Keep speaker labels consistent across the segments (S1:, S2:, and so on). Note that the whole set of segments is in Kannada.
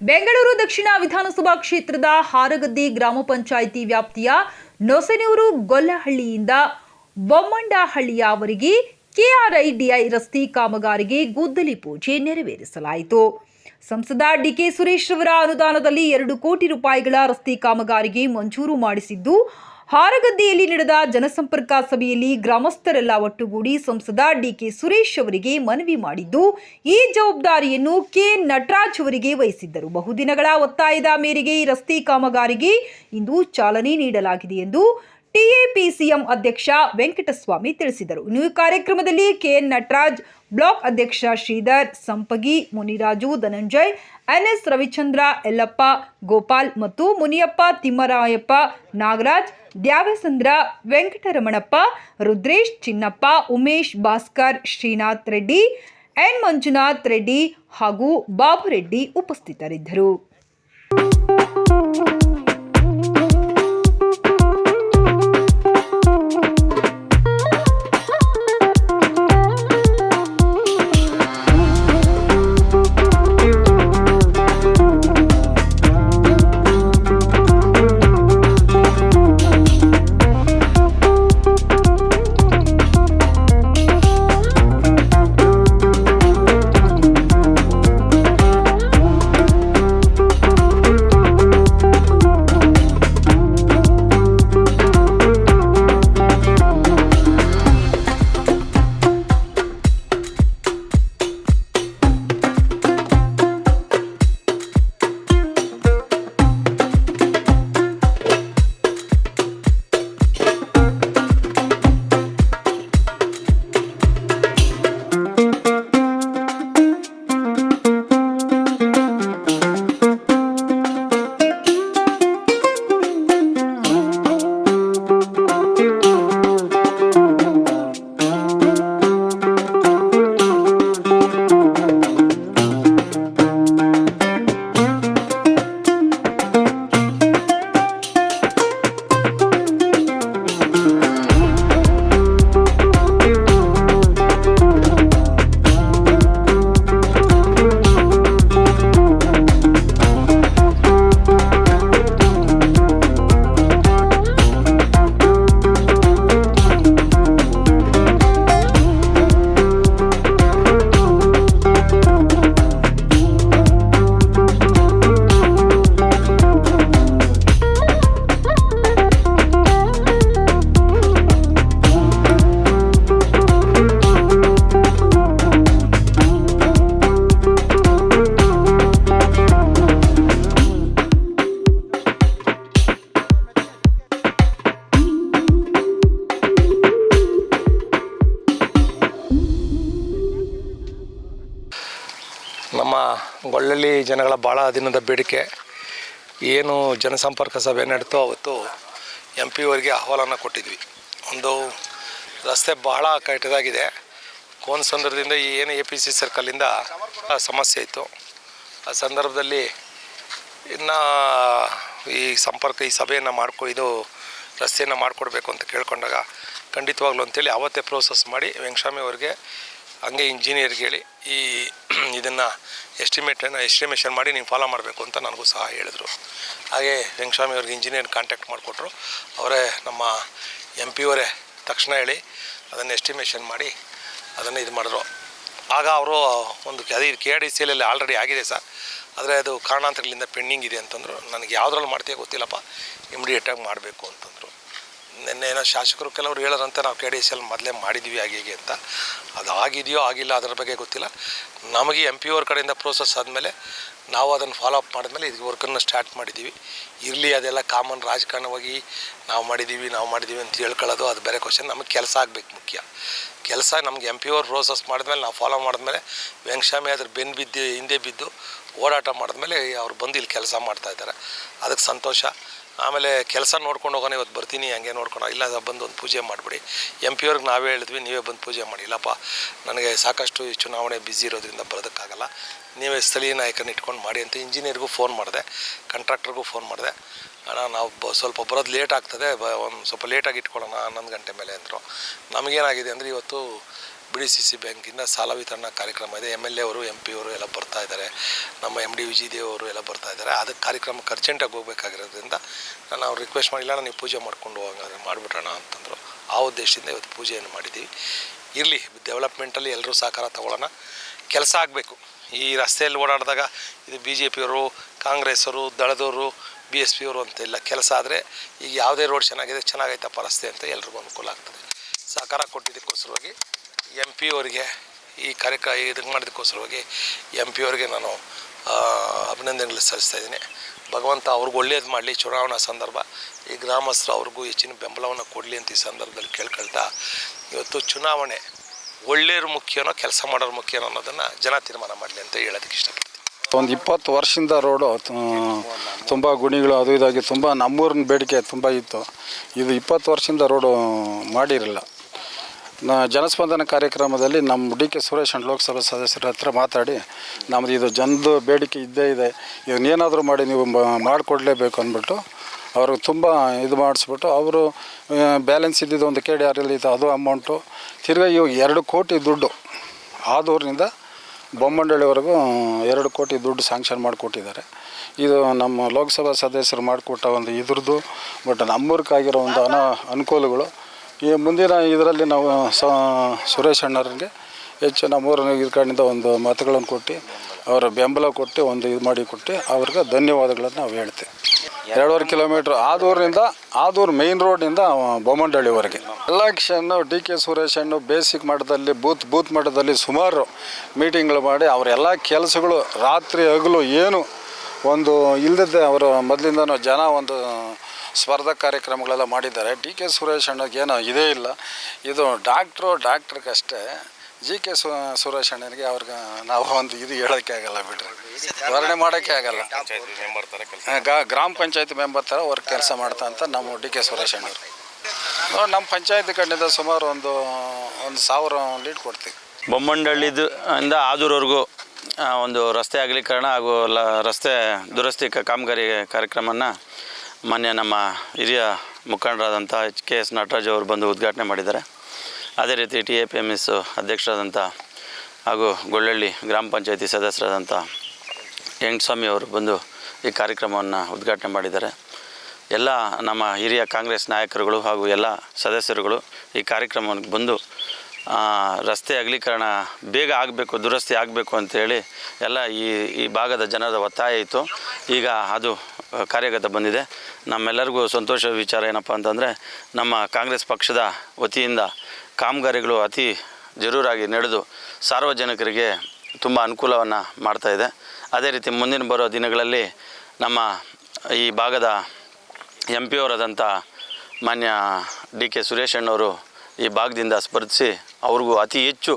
S1: ಬೆಂಗಳೂರು ದಕ್ಷಿಣ ವಿಧಾನಸಭಾ ಕ್ಷೇತ್ರದ ಹಾರಗದ್ದೆ ಗ್ರಾಮ ಪಂಚಾಯಿತಿ ವ್ಯಾಪ್ತಿಯ ನೊಸೆನೂರು ಗೊಲ್ಲಹಳ್ಳಿಯಿಂದ ಬೊಮ್ಮಂಡಹಳ್ಳಿಯವರೆಗೆ ಕೆಆರ್ಐಡಿಐ ರಸ್ತೆ ಕಾಮಗಾರಿಗೆ ಗುದ್ದಲಿ ಪೂಜೆ ನೆರವೇರಿಸಲಾಯಿತು. ಸಂಸದ ಡಿಕೆ ಸುರೇಶ್ ಅವರ ಅನುದಾನದಲ್ಲಿ 2 ಕೋಟಿ ರೂಪಾಯಿಗಳ ರಸ್ತೆ ಕಾಮಗಾರಿಗೆ ಮಂಜೂರು ಮಾಡಿಸಿದ್ದು, ಹಾರಗದ್ದೆಯಲ್ಲಿ ನಡೆದ ಜನಸಂಪರ್ಕ ಸಭೆಯಲ್ಲಿ ಗ್ರಾಮಸ್ಥರೆಲ್ಲ ಒಟ್ಟುಗೂಡಿ ಸಂಸದ ಡಿಕೆ ಸುರೇಶ್ ಅವರಿಗೆ ಮನವಿ ಮಾಡಿದ್ದು, ಈ ಜವಾಬ್ದಾರಿಯನ್ನು ಕೆ ನಟರಾಜ್ ಅವರಿಗೆ ವಹಿಸಿದ್ದರು. ಬಹುದಿನಗಳ ಒತ್ತಾಯದ ಮೇರೆಗೆ ಈ ರಸ್ತೆ ಕಾಮಗಾರಿಗೆ ಇಂದು ಚಾಲನೆ ನೀಡಲಾಗಿದೆ ಎಂದು ಟಿಎಪಿಸಿಎಂ ಅಧ್ಯಕ್ಷ ವೆಂಕಟಸ್ವಾಮಿ ತಿಳಿಸಿದರು. ಈ ಕಾರ್ಯಕ್ರಮದಲ್ಲಿ ಕೆಎನ್ ನಟರಾಜ್, ಬ್ಲಾಕ್ ಅಧ್ಯಕ್ಷ ಶ್ರೀಧರ್, ಸಂಪಗಿ, ಮುನಿರಾಜು, ಧನಂಜಯ್, ಎನ್ಎಸ್ ರವಿಚಂದ್ರ, ಯಲ್ಲಪ್ಪ, ಗೋಪಾಲ್ ಮತ್ತು ಮುನಿಯಪ್ಪ, ತಿಮ್ಮರಾಯಪ್ಪ, ನಾಗರಾಜ್, ದ್ಯಾವಸಂದ್ರ, ವೆಂಕಟರಮಣಪ್ಪ, ರುದ್ರೇಶ್, ಚಿನ್ನಪ್ಪ, ಉಮೇಶ್, ಭಾಸ್ಕರ್, ಶ್ರೀನಾಥ್ ರೆಡ್ಡಿ, ಎನ್ ಮಂಜುನಾಥ್ ರೆಡ್ಡಿ ಹಾಗೂ ಬಾಬುರೆಡ್ಡಿ ಉಪಸ್ಥಿತರಿದ್ದರು.
S2: ನಮ್ಮ ಗೊಳ್ಳಳ್ಳಿ ಜನಗಳ ಭಾಳ ದಿನದ ಬೇಡಿಕೆ ಏನು ಜನಸಂಪರ್ಕ ಸಭೆ ನಡೆತೋ ಅವತ್ತು MP ಅವರಿಗೆ ಅಹವಾಲನ್ನು ಕೊಟ್ಟಿದ್ವಿ. ಒಂದು ರಸ್ತೆ ಬಹಳ ಕೆಟ್ಟದಾಗಿದೆ. ಕೋನಸಂದ್ರದಿಂದ ಏನು APC ಸರ್ಕಲಿಂದ ಸಮಸ್ಯೆ ಇತ್ತು. ಆ ಸಂದರ್ಭದಲ್ಲಿ ಇನ್ನು ಈ ಸಭೆಯನ್ನು ಇದು ರಸ್ತೆಯನ್ನು ಮಾಡಿಕೊಡ್ಬೇಕು ಅಂತ ಕೇಳ್ಕೊಂಡಾಗ ಖಂಡಿತವಾಗ್ಲೂ ಅಂತೇಳಿ ಅವತ್ತೇ ಪ್ರೋಸೆಸ್ ಮಾಡಿ ವೆಂಕಟಸ್ವಾಮಿ ಅವ್ರಿಗೆ ಹಂಗೆ ಇಂಜಿನಿಯರ್ಗೆ ಹೇಳಿ ಇದನ್ನು ಎಸ್ಟಿಮೇಷನ್ ಮಾಡಿ ನೀವು ಫಾಲೋ ಮಾಡಬೇಕು ಅಂತ ನನಗೂ ಸಹ ಹೇಳಿದ್ರು. ಹಾಗೆ ವೆಂಕಟಸ್ವಾಮಿ ಅವ್ರಿಗೆ ಇಂಜಿನಿಯರ್ ಕಾಂಟ್ಯಾಕ್ಟ್ ಮಾಡಿಕೊಟ್ರು. ಅವರೇ ನಮ್ಮ MP ಅವರೇ ತಕ್ಷಣ ಹೇಳಿ ಅದನ್ನು ಎಸ್ಟಿಮೇಷನ್ ಮಾಡಿ ಅದನ್ನು ಇದು ಮಾಡಿದ್ರು. ಆಗ ಅವರು ಒಂದು ಅದು KRDCಯಲ್ಲಿ ಆಲ್ರೆಡಿ ಆಗಿದೆ ಸರ್, ಆದರೆ ಅದು ಕಾರಣಾಂತರಗಳಿಂದ ಪೆಂಡಿಂಗ್ ಇದೆ ಅಂತಂದರು. ನನಗೆ ಯಾವುದ್ರಲ್ಲಿ ಮಾಡ್ತೀಯ ಗೊತ್ತಿಲ್ಲಪ್ಪ, ಇಮಿಡಿಯೇಟಾಗಿ ಮಾಡಬೇಕು ಅಂತಂದರು. ನಿನ್ನೆ ಏನೋ ಶಾಸಕರು ಕೆಲವರು ಹೇಳೋರಂತೆ ನಾವು KRDCಯಲ್ಲಿ ಮೊದಲೇ ಮಾಡಿದ್ವಿ ಹಾಗೆ ಅಂತ. ಅದು ಆಗಿದೆಯೋ ಆಗಿಲ್ಲ ಅದರ ಬಗ್ಗೆ ಗೊತ್ತಿಲ್ಲ. ನಮಗೆ MP ಅವ್ರ ಕಡೆಯಿಂದ ಪ್ರೋಸೆಸ್ ಆದಮೇಲೆ ನಾವು ಅದನ್ನು ಫಾಲೋ ಅಪ್ ಮಾಡಿದ್ಮೇಲೆ ಇದು ವರ್ಕನ್ನು ಸ್ಟಾರ್ಟ್ ಮಾಡಿದ್ದೀವಿ. ಇರಲಿ ಅದೆಲ್ಲ ಕಾಮನ್ ರಾಜಕಾರಣವಾಗಿ ನಾವು ಮಾಡಿದ್ದೀವಿ ಅಂತ ಹೇಳ್ಕೊಳ್ಳೋದು ಅದು ಬೇರೆ ಕ್ವಶನ್. ನಮಗೆ ಕೆಲಸ ಆಗಬೇಕು ಮುಖ್ಯ. ಕೆಲಸ ನಮಗೆ MP ಅವ್ರು ಪ್ರೋಸೆಸ್ ಮಾಡಿದ್ಮೇಲೆ ನಾವು ಫಾಲೋ ಮಾಡಿದ್ಮೇಲೆ ವೆಂಕಟಸ್ವಾಮಿ ಅದ್ರ ಹಿಂದೆ ಬಿದ್ದು ಓಡಾಟ ಮಾಡಿದ್ಮೇಲೆ ಅವ್ರು ಬಂದು ಇಲ್ಲಿ ಕೆಲಸ ಮಾಡ್ತಾಯಿದ್ದಾರೆ, ಅದಕ್ಕೆ ಸಂತೋಷ. ಆಮೇಲೆ ಕೆಲಸ ನೋಡ್ಕೊಂಡು ಹೋಗೋಣ, ಇವತ್ತು ಬರ್ತೀನಿ ಹಂಗೆ ನೋಡ್ಕೊಂಡು, ಇಲ್ಲ ಬಂದು ಒಂದು ಪೂಜೆ ಮಾಡಿಬಿಡಿ. MP ಅವ್ರಿಗೆ ನಾವೇ ಹೇಳಿದ್ವಿ, ನೀವೇ ಬಂದು ಪೂಜೆ ಮಾಡಿ. ಇಲ್ಲಪ್ಪ ನನಗೆ ಸಾಕಷ್ಟು ಚುನಾವಣೆ ಬ್ಯುಸಿ ಇರೋದ್ರಿಂದ ಬರೋದಕ್ಕಾಗಲ್ಲ, ನೀವೇ ಸ್ಥಳೀಯ ನಾಯಕರನ್ನ ಇಟ್ಕೊಂಡು ಮಾಡಿ ಅಂತ ಇಂಜಿನಿಯರ್ಗೂ ಫೋನ್ ಮಾಡಿದೆ, ಕಾಂಟ್ರಾಕ್ಟರ್ಗೂ ಫೋನ್ ಮಾಡಿದೆ. ಅಣ್ಣ ನಾವು ಸ್ವಲ್ಪ ಬರೋದು ಲೇಟ್ ಆಗ್ತದೆ, ಒಂದು ಸ್ವಲ್ಪ ಲೇಟಾಗಿ ಇಟ್ಕೊಳ್ಳೋಣ 11 ಗಂಟೆ ಮೇಲೆ ಅಂದರು. ನಮಗೇನಾಗಿದೆ ಅಂದರೆ ಇವತ್ತು BDCC ಬ್ಯಾಂಕಿಂದ ಸಾಲ ವಿತರಣಾ ಕಾರ್ಯಕ್ರಮ ಇದೆ. MLA ಅವರು MP ಅವರು ಎಲ್ಲ ಬರ್ತಾ ಇದ್ದಾರೆ, ನಮ್ಮ MD ವಿಜಯದೇವ್ ಅವರು ಎಲ್ಲ ಬರ್ತಾ ಇದ್ದಾರೆ. ಅದಕ್ಕೆ ಕಾರ್ಯಕ್ರಮಕ್ಕೆ ಅರ್ಜೆಂಟಾಗಿ ಹೋಗಬೇಕಾಗಿರೋದ್ರಿಂದ ನಾನು ಅವ್ರು ರಿಕ್ವೆಸ್ಟ್ ಮಾಡಿಲ್ಲ, ನೀವು ಪೂಜೆ ಮಾಡ್ಕೊಂಡು ಹೋಗಂಗಾದ್ರೆ ಮಾಡಿಬಿಡೋಣ ಅಂತಂದರು. ಆ ಉದ್ದೇಶದಿಂದ ಇವತ್ತು ಪೂಜೆಯನ್ನು ಮಾಡಿದ್ದೀವಿ. ಇರಲಿ, ಡೆವಲಪ್ಮೆಂಟಲ್ಲಿ ಎಲ್ಲರೂ ಸಹಕಾರ ತಗೊಳ್ಳೋಣ, ಕೆಲಸ ಆಗಬೇಕು. ಈ ರಸ್ತೆಯಲ್ಲಿ ಓಡಾಡಿದಾಗ ಇದು BJP ಅವರು, ಕಾಂಗ್ರೆಸ್ಸವರು, ದಳದವರು, BSP ಅವರು ಅಂತಿಲ್ಲ. ಕೆಲಸ ಆದರೆ ಈಗ ಯಾವುದೇ ರೋಡ್ ಚೆನ್ನಾಗೈತಪ್ಪ ರಸ್ತೆ ಅಂತ ಎಲ್ರಿಗೂ ಅನುಕೂಲ ಆಗ್ತದೆ. ಸಹಕಾರ ಕೊಟ್ಟಿದ್ದಕ್ಕೋಸ್ಕರವಾಗಿ MP ಅವರಿಗೆ ಈ ಇದಕ್ಕೆ ಮಾಡಿದ್ದಕ್ಕೋಸ್ಕರವಾಗಿ MP ಅವರಿಗೆ ನಾನು ಅಭಿನಂದನೆಗಳು ಸಲ್ಲಿಸ್ತಾ ಇದ್ದೀನಿ. ಭಗವಂತ ಅವ್ರಿಗೆ ಒಳ್ಳೇದು ಮಾಡಲಿ. ಚುನಾವಣಾ ಸಂದರ್ಭ, ಈ ಗ್ರಾಮಸ್ಥರು ಅವ್ರಿಗೂ ಹೆಚ್ಚಿನ ಬೆಂಬಲವನ್ನು ಕೊಡಲಿ ಅಂತ ಈ ಸಂದರ್ಭದಲ್ಲಿ ಕೇಳ್ಕೊಳ್ತಾ, ಇವತ್ತು ಚುನಾವಣೆ ಒಳ್ಳೆಯವ್ರು ಮುಖ್ಯನೋ ಕೆಲಸ ಮಾಡೋರು ಮುಖ್ಯನೋ ಅನ್ನೋದನ್ನು ಜನ ತೀರ್ಮಾನ ಮಾಡಲಿ ಅಂತ ಹೇಳೋದಕ್ಕೆ ಇಷ್ಟಪಡ್ತೀನಿ.
S3: ಒಂದು 20 ವರ್ಷದಿಂದ ರೋಡು ತುಂಬ ಗುಣಿಗಳು ಅದು ಇದಾಗಿ ತುಂಬ ನಮ್ಮೂರಿನ ಬೇಡಿಕೆ ತುಂಬ ಇತ್ತು. ಇದು 20 ವರ್ಷದಿಂದ ರೋಡು ಮಾಡಿರಲಿಲ್ಲ. ಜನಸ್ಪಂದನ ಕಾರ್ಯಕ್ರಮದಲ್ಲಿ ನಮ್ಮ DK ಸುರೇಶ್ ಲೋಕಸಭಾ ಸದಸ್ಯರ ಹತ್ರ ಮಾತಾಡಿ, ನಮ್ಮದು ಇದು ಜನದ ಬೇಡಿಕೆ ಇದ್ದೇ ಇದೆ, ಇದನ್ನೇನಾದರೂ ಮಾಡಿ ನೀವು ಮಾಡಿಕೊಡ್ಲೇಬೇಕು ಅಂದ್ಬಿಟ್ಟು ಅವ್ರಿಗೆ ತುಂಬ ಇದು ಮಾಡಿಸ್ಬಿಟ್ಟು, ಅವರು ಬ್ಯಾಲೆನ್ಸ್ ಇದ್ದಿದ್ದು ಒಂದು KDR ಇತ್ತು, ಅದು ಅಮೌಂಟು ತಿರ್ಗಿ ಇವಾಗ 2 ಕೋಟಿ ದುಡ್ಡು ಆದೂರಿನಿಂದ ಬೊಮ್ಮನಹಳ್ಳಿವರೆಗೂ 2 ಕೋಟಿ ದುಡ್ಡು ಸ್ಯಾಂಕ್ಷನ್ ಮಾಡಿಕೊಟ್ಟಿದ್ದಾರೆ. ಇದು ನಮ್ಮ ಲೋಕಸಭಾ ಸದಸ್ಯರು ಮಾಡಿಕೊಟ್ಟ ಒಂದು ಇದ್ರದ್ದು. ಬಟ್ ನಮ್ಮೂರ್ಗಾಗಿರೋ ಒಂದು ಅನುಕೂಲಗಳು ಈ ಮುಂದಿನ ಇದರಲ್ಲಿ ನಾವು ಸುರೇಶ್ ಅಣ್ಣರಿಗೆ ಹೆಚ್ಚು ನಮ್ಮೂರಿನ ಇದರಿಂದ ಒಂದು ಮತಗಳನ್ನು ಕೊಟ್ಟು ಅವರ ಬೆಂಬಲ ಕೊಟ್ಟು ಒಂದು ಇದು ಮಾಡಿ ಕೊಟ್ಟು ಅವ್ರಿಗೆ ಧನ್ಯವಾದಗಳನ್ನು ನಾವು ಹೇಳ್ತೇವೆ. 2.5 ಕಿಲೋಮೀಟ್ರ್ ಆದೂರು ಮೇಯ್ನ್ ರೋಡಿಂದ ಬೊಮ್ಮನಹಳ್ಳಿವರೆಗೆ ಎಲೆಕ್ಷನ್ನು DK ಸುರೇಶ್ ಬೇಸಿಕ್ ಮಟ್ಟದಲ್ಲಿ ಬೂತ್ ಮಟ್ಟದಲ್ಲಿ ಸುಮಾರು ಮೀಟಿಂಗ್ಗಳು ಮಾಡಿ ಅವರೆಲ್ಲ ಕೆಲಸಗಳು ರಾತ್ರಿ ಹಗಲು ಏನು ಒಂದು ಇಲ್ಲದೆ ಅವರು ಮೊದಲಿಂದನೂ ಜನ ಒಂದು ಸ್ಪರ್ಧಾ ಕಾರ್ಯಕ್ರಮಗಳೆಲ್ಲ ಮಾಡಿದ್ದಾರೆ. DK ಸುರೇಶ್ ಏನೋ ಇದೇ ಇಲ್ಲ. ಇದು ಡಾಕ್ಟ್ರಿಗಷ್ಟೇ. GK ಸುರೇಶ್ ಅಣ್ಣನಿಗೆ ಅವ್ರಿಗೆ ನಾವು ಒಂದು ಇದು ಹೇಳೋಕ್ಕೆ ಆಗಲ್ಲ ಬಿಡ್ರಿ, ವರ್ಣನೆ ಮಾಡೋಕ್ಕೆ ಆಗಲ್ಲ. ಗ್ರಾಮ ಪಂಚಾಯತಿ ಮೆಂಬರ್ ಥರ ಅವ್ರ ಕೆಲಸ ಮಾಡ್ತಾ ಅಂತ ನಮ್ಮ DK ಸುರೇಶ್ ಅಣ್ಣರು. ನಮ್ಮ ಪಂಚಾಯತಿ ಕಡೆಯಿಂದ ಸುಮಾರು ಒಂದು 1000 ಲೀಡ್ ಕೊಡ್ತೀವಿ.
S4: ಬೊಮ್ಮನಹಳ್ಳಿದು ಇಂದ ಆದೂರವರೆಗೂ ಒಂದು ರಸ್ತೆ ಅಗಲೀಕರಣ ಹಾಗೂ ರಸ್ತೆ ದುರಸ್ತಿ ಕಾಮಗಾರಿ ಕಾರ್ಯಕ್ರಮನ ಮಾನ್ಯ ನಮ್ಮ ಹಿರಿಯ ಮುಖಂಡರಾದಂಥ KS ನಟರಾಜ್ ಅವರು ಬಂದು ಉದ್ಘಾಟನೆ ಮಾಡಿದ್ದಾರೆ. ಅದೇ ರೀತಿ TAPMS ಅಧ್ಯಕ್ಷರಾದಂಥ ಹಾಗೂ ಗೊಳ್ಳಳ್ಳಿ ಗ್ರಾಮ ಪಂಚಾಯತಿ ಸದಸ್ಯರಾದಂಥ ಯಂಗಸ್ವಾಮಿ ಅವರು ಬಂದು ಈ ಕಾರ್ಯಕ್ರಮವನ್ನು ಉದ್ಘಾಟನೆ ಮಾಡಿದ್ದಾರೆ. ಎಲ್ಲ ನಮ್ಮ ಹಿರಿಯ ಕಾಂಗ್ರೆಸ್ ನಾಯಕರುಗಳು ಹಾಗೂ ಎಲ್ಲ ಸದಸ್ಯರುಗಳು ಈ ಕಾರ್ಯಕ್ರಮಕ್ಕೆ ಬಂದು ರಸ್ತೆ ಅಗಲೀಕರಣ ಬೇಗ ಆಗಬೇಕು, ದುರಸ್ತಿ ಆಗಬೇಕು ಅಂಥೇಳಿ ಎಲ್ಲ ಈ ಭಾಗದ ಜನರ ಒತ್ತಾಯ ಇತ್ತು. ಈಗ ಅದು ಕಾರ್ಯಗತ ಬಂದಿದೆ. ನಮ್ಮೆಲ್ಲರಿಗೂ ಸಂತೋಷ ವಿಚಾರ ಏನಪ್ಪ ಅಂತಂದರೆ, ನಮ್ಮ ಕಾಂಗ್ರೆಸ್ ಪಕ್ಷದ ವತಿಯಿಂದ ಕಾಮಗಾರಿಗಳು ಅತಿ ಜರೂರಾಗಿ ನಡೆದು ಸಾರ್ವಜನಿಕರಿಗೆ ತುಂಬ ಅನುಕೂಲವನ್ನು ಮಾಡ್ತಾಯಿದೆ. ಅದೇ ರೀತಿ ಮುಂದಿನ ಬರೋ ದಿನಗಳಲ್ಲಿ ನಮ್ಮ ಈ ಭಾಗದ MP ಅವರಾದಂಥ ಮಾನ್ಯ DK ಸುರೇಶ್ ಅಣ್ಣವರು ಈ ಭಾಗದಿಂದ ಸ್ಪರ್ಧಿಸಿ ಅವ್ರಿಗೂ ಅತಿ ಹೆಚ್ಚು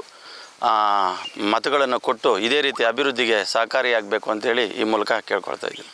S4: ಮತಗಳನ್ನು ಕೊಟ್ಟು ಇದೇ ರೀತಿ ಅಭಿವೃದ್ಧಿಗೆ ಸಹಕಾರಿಯಾಗಬೇಕು ಅಂತೇಳಿ ಈ ಮೂಲಕ ಕೇಳ್ಕೊಳ್ತಾ ಇದ್ದೀನಿ.